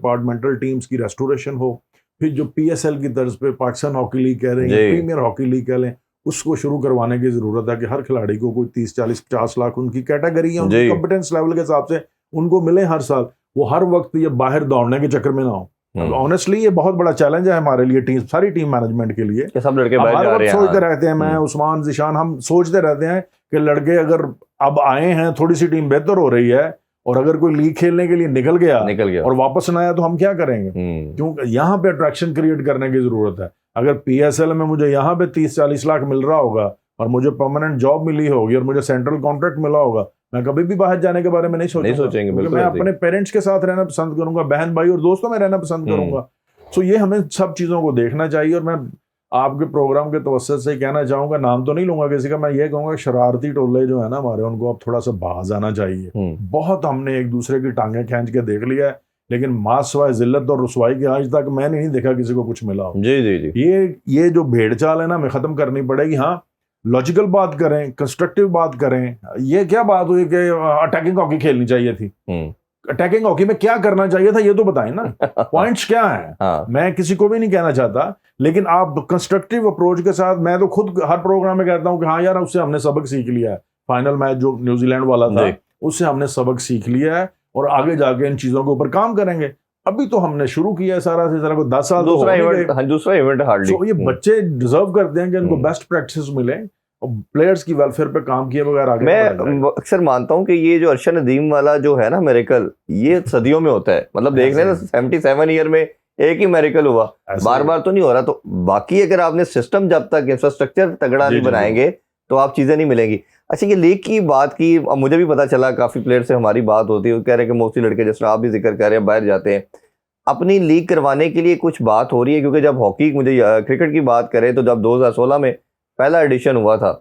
Departmental teams की restoration हो, फिर जो PSL की तर्ज पे पाकिस्तान हॉकी लीग कह रहे हैं, प्रीमियर हॉकी लीग कह लें, उसको शुरू करवाने की जरूरत है कि हर खिलाड़ी को कोई 30, 40, 50 लाख उनकी कैटेगरी है, उनकी कॉम्पिटेंस लेवल के हिसाब से उनको मिले हर साल। वो हर वक्त ये बाहर दौड़ने के चक्कर में ना हो। ऑनेस्टली ये बहुत बड़ा चैलेंज है हमारे लिए, टीम, सारी टीम मैनेजमेंट के लिए। सब लड़के बाहर जा रहे हैं, सोचते रहते हैं, मैं, उस्मान, जिशान, हम सोचते रहते हैं कि लड़के अगर अब आए हैं, थोड़ी सी टीम बेहतर हो रही है, और अगर कोई लीग खेलने के लिए निकल गया और वापस ना आया तो हम क्या करेंगे? क्योंकि यहाँ पे अट्रैक्शन क्रिएट करने की जरूरत है। अगर PSL में मुझे यहाँ पे 30-40 लाख मिल रहा होगा और मुझे परमानेंट जॉब मिली होगी और मुझे सेंट्रल कॉन्ट्रैक्ट मिला होगा, मैं कभी भी बाहर जाने के बारे में नहीं सोचेंगे। मैं अपने पेरेंट्स के साथ रहना पसंद करूंगा, बहन भाई और दोस्तों में रहना पसंद करूंगा। तो ये हमें सब चीजों को देखना चाहिए। और मैं आपके प्रोग्राम के तवज्जुह से कहना चाहूंगा, नाम तो नहीं लूंगा किसी का, मैं ये कहूंगा शरारती टोले जो है ना हमारे, उनको अब थोड़ा सा बाज आना चाहिए। बहुत हमने एक दूसरे की टांगे खींच के देख लिया है, लेकिन मास सिवाय जिल्लत और रुसवाई के आज तक मैंने नहीं देखा किसी को कुछ मिला हो। जी। ये जो भेड़ चाल है ना, हमें खत्म करनी पड़ेगी। हाँ, लॉजिकल बात करें, कंस्ट्रक्टिव बात करें। ये क्या बात हुई कि अटैकिंग हॉकी खेलनी चाहिए थी? अटैकिंग हॉकी में क्या करना चाहिए था ये तो बताएं ना। पॉइंट्स क्या हैं? हाँ। मैं किसी को भी नहीं कहना चाहता, लेकिन आप कंस्ट्रक्टिव अप्रोच के साथ, मैं तो खुद हर प्रोग्राम में कहता हूं कि हाँ यार, उससे हमने सबक सीख लिया है। फाइनल मैच जो न्यूजीलैंड वाला था, उससे हमने सबक सीख लिया है और आगे जाके इन चीजों के ऊपर काम करेंगे। अभी तो हमने शुरू किया है सारा से सारा को 10 साल दूसरा इवेंट हार्डली। तो ये बच्चे डिजर्व करते हैं कि इनको बेस्ट प्रैक्टिस मिले और प्लेयर्स की वेलफेयर पे काम किए बगैर आगे। मैं अक्सर मानता हूं कि ये जो अरशद नदीम वाला जो है ना मिरेकल, ये सदियों में होता है। मतलब देख लेना 77 ईयर में एक ही मेरिकल हुआ, बार बार तो नहीं हो रहा। तो बाकी अगर आपने सिस्टम, जब तक इंफ्रास्ट्रक्चर तगड़ा नहीं बनाएंगे तो आप चीजें नहीं मिलेंगी। अच्छा, ये लीग की बात की, मुझे भी पता चला काफी प्लेयर से हमारी बात होती है, वो कह रहे हैं कि मोस्टली लड़के, जैसे आप भी जिक्र कर रहे हैं, बाहर जाते हैं। अपनी लीग करवाने के लिए कुछ बात हो रही है? क्योंकि जब हॉकी, मुझे क्रिकेट की बात करें तो जब 2016 में पहला एडिशन हुआ था,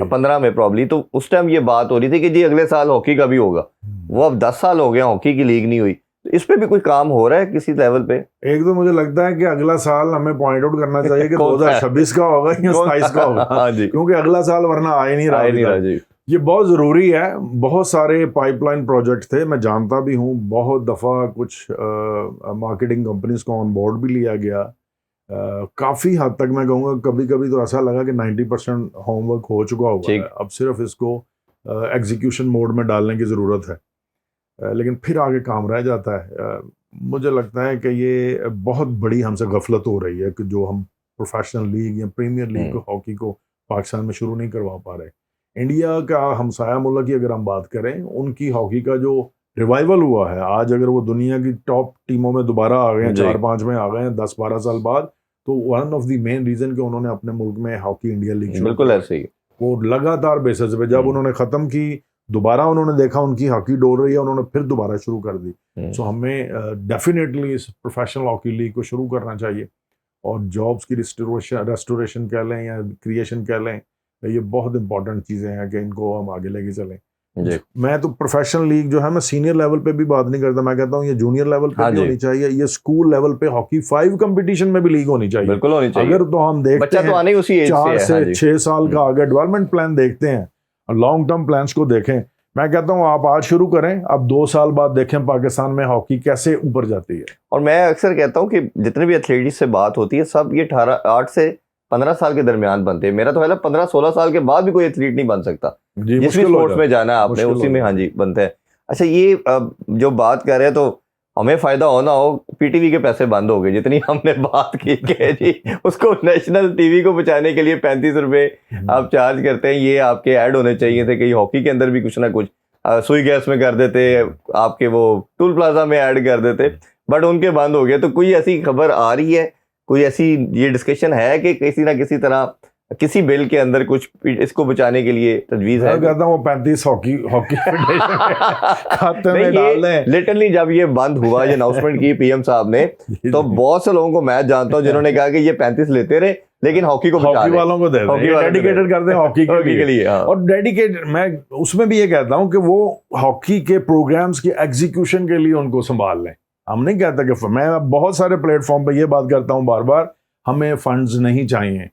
15 में प्रॉब्ली, तो उस टाइम ये बात हो रही थी कि जी अगले साल हॉकी का भी होगा। वो अब 10 साल हो गए हॉकी की लीग नहीं हुई। तो इस पे भी कोई काम हो रहा है किसी लेवल पे? एक तो मुझे लगता है कि अगला साल हमें पॉइंट आउट करना चाहिए कि 2026 का होगा या 27 का होगा। क्योंकि अगला साल वरना आ ही नहीं रहा जी। ये बहुत जरूरी है। बहुत सारे पाइपलाइन प्रोजेक्ट थे, मैं जानता भी हूँ। बहुत दफा कुछ मार्केटिंग कंपनीज को ऑन बोर्ड भी लिया गया। काफी हद तक मैं कहूँगा, कभी कभी तो ऐसा लगा कि 90% होमवर्क हो चुका होगा, अब सिर्फ इसको एग्जीक्यूशन मोड में डालने की जरूरत है। लेकिन फिर आगे काम रह जाता है। मुझे लगता है कि ये बहुत बड़ी हमसे गफलत हो रही है कि जो हम प्रोफेशनल लीग या प्रीमियर लीग हॉकी को पाकिस्तान में शुरू नहीं करवा पा रहे। इंडिया का हमसाया मुल्क की अगर हम बात करें, उनकी हॉकी का जो रिवाइवल हुआ है आज, अगर वो दुनिया की टॉप टीमों में दोबारा आ गए हैं, 4-5 में आ गए हैं 10-12 साल बाद, तो one of the main reason कि उन्होंने अपने मुल्क में हॉकी इंडिया लीग, बिल्कुल ऐसे ही, वो लगातार बेसिस पे जब उन्होंने खत्म की, दोबारा उन्होंने देखा उनकी हॉकी डोल रही है, उन्होंने फिर दोबारा शुरू कर दी। सो हमें डेफिनेटली इस प्रोफेशनल हॉकी लीग को शुरू करना चाहिए। और जॉब्स की रेस्टोरेशन कह लें या क्रिएशन कह लें, ये बहुत इंपॉर्टेंट चीज़ें हैं कि इनको हम आगे लेके चलें। मैं तो प्रोफेशनल लीग जो है, मैं सीनियर लेवल पे भी बात नहीं करता, मैं कहता हूँ ये जूनियर लेवल पे भी होनी चाहिए। ये स्कूल लेवल पे हॉकी 5 कंपटीशन में भी लीग होनी चाहिए। बिल्कुल होनी चाहिए। अगर तो हम देखते हैं 4 से 6 साल का आगे डेवलपमेंट प्लान देखते हैं और लॉन्ग टर्म प्लान्स को देखें, मैं कहता हूँ आप आज शुरू करें, अब 2 साल बाद देखें पाकिस्तान में हॉकी कैसे ऊपर जाती है। और मैं अक्सर कहता हूँ कि जितने भी एथलीट्स से बात होती है, सब ये 8 से 15 साल के दरमियान बनते हैं। मेरा तो है 15-16 साल के बाद भी कोई एथलीट नहीं बन सकता। जिस भी स्पोर्ट्स में जाना है आपने, उसी में हाँ जी बनते हैं। अच्छा, ये जो बात कर रहे हैं, तो हमें फायदा होना हो, पीटीवी के पैसे बंद हो गए, जितनी हमने बात की कि जी उसको नेशनल टीवी को बचाने के लिए 35 रुपए आप चार्ज करते हैं। ये आपके ऐड होने चाहिए थे कि हॉकी के अंदर भी कुछ ना कुछ सुई गैस में कर देते, आपके वो टूल प्लाजा में ऐड कर देते, बट उनके बंद हो गए। तो कोई ऐसी खबर आ रही है, कोई ऐसी ये डिस्कशन है कि किसी ना किसी तरह किसी बिल के अंदर कुछ इसको बचाने के लिए तजवीज है? मैं कहता हूँ 35 हॉकी खाते में डाल दें। लिटरली जब ये बंद हुआ, ये अनाउंसमेंट की पीएम साहब ने, तो बहुत से लोगों को मैं जानता हूँ जिन्होंने कहा कि ये 35 लेते रहे, लेकिन हॉकी को हॉकी वालों को दे दें, डेडिकेटेड कर दें हॉकी के लिए। और डेडिकेटेड, मैं उसमें भी ये कहता हूँ कि वो हॉकी के प्रोग्राम्स की एग्जीक्यूशन के लिए उनको संभाल लें। हम नहीं कहता कि, मैं बहुत सारे प्लेटफॉर्म पे ये बात करता हूँ बार बार, हमें फंड्स नहीं चाहिए,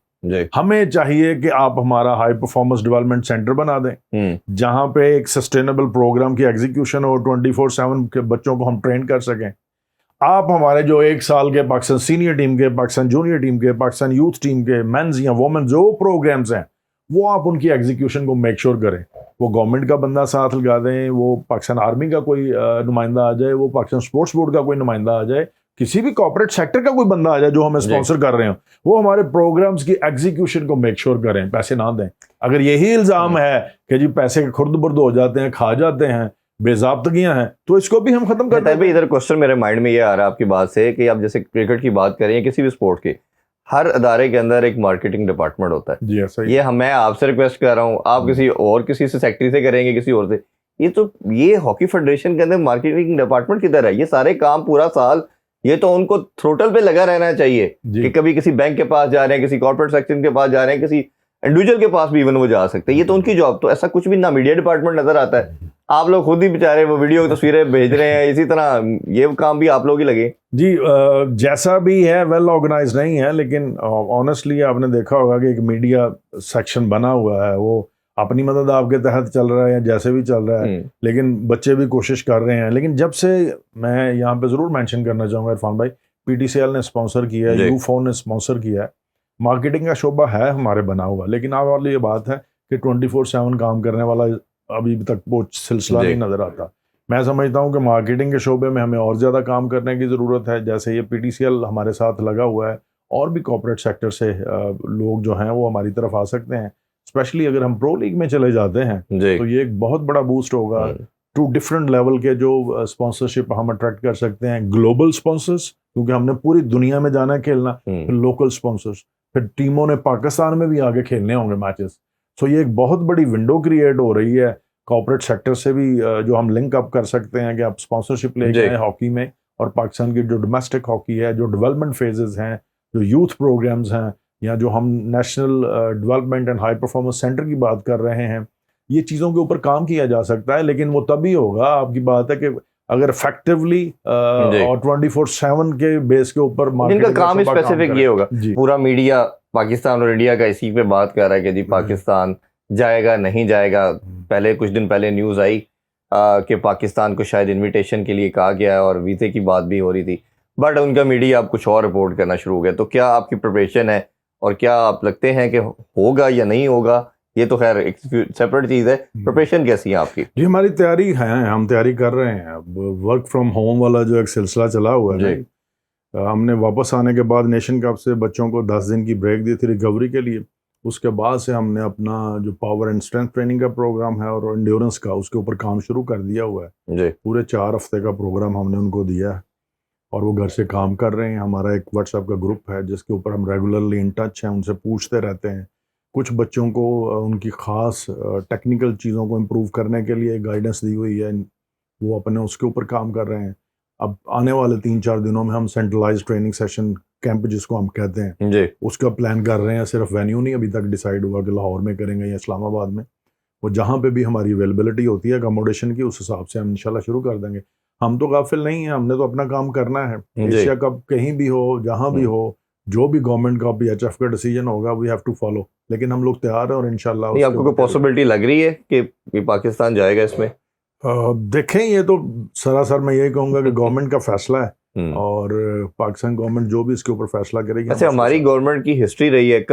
हमें चाहिए कि आप हमारा हाई परफॉर्मेंस डेवलपमेंट सेंटर बना दें, जहां पे एक सस्टेनेबल प्रोग्राम की एग्जीक्यूशन हो, 24/7 के बच्चों को हम ट्रेन कर सकें। आप हमारे जो 1 साल के पाकिस्तान सीनियर टीम के, पाकिस्तान जूनियर टीम के, पाकिस्तान यूथ टीम के मेंस या वुमेन जो प्रोग्राम्स हैं वो आप उनकी एग्जीक्यूशन को मेक श्योर करें। वो गवर्नमेंट का बंदा साथ लगा दें, वो पाकिस्तान आर्मी का कोई नुमाइंदा आ जाए, वो पाकिस्तान स्पोर्ट्स बोर्ड का कोई नुमाइंदा आ जाए, किसी भी कॉर्पोरेट सेक्टर का कोई बंदा आ जाए जो हमें स्पॉन्सर कर रहे हो, वो हमारे प्रोग्राम्स की एग्जीक्यूशन को मेक श्योर करें, पैसे ना दें। अगर यही इल्जाम है कि जी पैसे खुर्द बुर्द हो जाते हैं, खा जाते हैं, बेज़ाब्तगियां हैं, तो इसको भी हम खत्म करते हैं। इधर क्वेश्चन मेरे माइंड में ये आ रहा है आपकी बात से कि आप जैसे क्रिकेट की बात करें, किसी भी स्पोर्ट की, हर अदारे के अंदर एक मार्केटिंग डिपार्टमेंट होता है। जी ऐसा ही। ये मैं आपसे रिक्वेस्ट कर रहा हूँ, आप किसी से सेक्रेटरी से करेंगे, किसी और से, ये हॉकी फेडरेशन के अंदर मार्केटिंग डिपार्टमेंट किधर है? ये सारे काम पूरा साल ये तो उनको थ्रोटल पे लगा रहना चाहिए कि कभी किसी बैंक के पास जा रहे हैं, किसी कॉर्पोरेट सेक्शन के पास जा रहे हैं, किसी इंडिविजुअल के पास भी इवन वो जा सकते हैं। ये तो उनकी जॉब, तो ऐसा कुछ भी ना मीडिया डिपार्टमेंट नजर आता है। आप लोग खुद ही बेचारे वो वीडियो की तस्वीरें भेज रहे हैं, इसी तरह ये काम भी आप लोग ही लगे। जी जैसा भी है वेल ऑर्गेनाइज नहीं है, लेकिन ऑनेस्टली आपने देखा होगा कि एक मीडिया सेक्शन बना हुआ है, वो अपनी मदद आपके तहत चल रहा है या जैसे भी चल रहा है, लेकिन बच्चे भी कोशिश कर रहे हैं। लेकिन जब से मैं यहाँ पे ज़रूर मेंशन करना चाहूँगा इरफान भाई, PTCL ने स्पॉन्सर किया है, U4 ने स्पॉन्सर किया है, मार्केटिंग का शोबा है हमारे बना हुआ, लेकिन आप वाली ये बात है कि 24/7 काम करने वाला अभी तक वो सिलसिला नहीं नज़र आता। मैं समझता हूँ कि मार्केटिंग के शोबे में हमें और ज़्यादा काम करने की ज़रूरत है। जैसे ये PTCL हमारे साथ लगा हुआ है, और भी कॉर्पोरेट सेक्टर से लोग जो हैं वो हमारी तरफ आ सकते हैं। स्पेशली अगर हम प्रो लीग में चले जाते हैं तो ये एक बहुत बड़ा बूस्ट होगा। 2 डिफरेंट लेवल के जो स्पॉन्सरशिप हम अट्रैक्ट कर सकते हैं, ग्लोबल स्पॉन्सर्स, क्योंकि हमने पूरी दुनिया में जाना है खेलना, फिर लोकल स्पॉन्सर्स, फिर टीमों ने पाकिस्तान में भी आगे खेलने होंगे मैचेस। सो ये एक बहुत बड़ी विंडो क्रिएट हो रही है कॉर्पोरेट सेक्टर से भी, जो हम लिंक अप कर सकते हैं कि आप स्पॉन्सरशिप लेके आए हॉकी में, और पाकिस्तान की जो डोमेस्टिक हॉकी है, जो डेवलपमेंट फेजेस हैं, जो यूथ प्रोग्राम्स हैं, या जो हम national development and high performance centre की बात कर रहे हैं, ये चीज़ों के ऊपर काम किया जा सकता है। लेकिन वो तभी होगा, आपकी बात है कि अगर इफेक्टिवली और 24/7 के बेस के ऊपर इनका काम स्पेसिफिक ये होगा। पूरा मीडिया पाकिस्तान और इंडिया का इसी पे बात कर रहा है कि जी पाकिस्तान जाएगा नहीं जाएगा। पहले कुछ दिन पहले न्यूज़ आई कि पाकिस्तान को शायद इन्विटेशन के लिए कहा गया है और वीज़े की बात भी हो रही थी, बट उनका मीडिया अब कुछ और रिपोर्ट करना शुरू हो गया। तो क्या आपकी प्रिपरेशन है, और क्या आप लगते हैं कि होगा या नहीं होगा? ये तो खैर एक सेपरेट चीज़ है, प्रिपरेशन कैसी है आपकी? जी हमारी तैयारी है, हम तैयारी कर रहे हैं। वर्क फ्रॉम होम वाला जो एक सिलसिला चला हुआ है, हमने वापस आने के बाद नेशन कप से बच्चों को 10 दिन की ब्रेक दी थी रिकवरी के लिए। उसके बाद से हमने अपना जो पावर एंड स्ट्रेंथ ट्रेनिंग का प्रोग्राम है और एंड्योरेंस का, उसके ऊपर काम शुरू कर दिया हुआ है। पूरे 4 हफ्ते का प्रोग्राम हमने उनको दिया है और वो घर से काम कर रहे हैं। हमारा एक व्हाट्सएप का ग्रुप है जिसके ऊपर हम रेगुलरली इन टच हैं, उनसे पूछते रहते हैं। कुछ बच्चों को उनकी ख़ास टेक्निकल चीज़ों को इम्प्रूव करने के लिए गाइडेंस दी हुई है, वो अपने उसके ऊपर काम कर रहे हैं। अब आने वाले 3-4 दिनों में हम सेंट्रलाइज ट्रेनिंग सेशन कैंप जिसको हम कहते हैं उसका प्लान कर रहे हैं। सिर्फ वेन्यू नहीं अभी तक डिसाइड हुआ कि लाहौर में करेंगे या इस्लामाबाद में, वो जहाँ पे भी हमारी अवेलेबिलिटी होती है अकोमोडेशन की, उस हिसाब से हम इंशाल्लाह शुरू कर देंगे। हम तो गाफिल नहीं हैं, हमने तो अपना काम करना है। एशिया कप कहीं भी हो, जहाँ भी हो, जो भी गवर्नमेंट का PHF का डिसीजन होगा वी हैव टू फॉलो। लेकिन हम लोग तैयार हैं और इंशाल्लाह। आपको कोई पॉसिबिलिटी लग रही है कि पाकिस्तान जाएगा इसमें? देखें, ये तो सरासर मैं यही कहूँगा कि गवर्नमेंट का फैसला है और पाकिस्तान गवर्नमेंट जो भी इसके ऊपर फैसला करेगी। अच्छा, हमारी गवर्नमेंट की हिस्ट्री रही है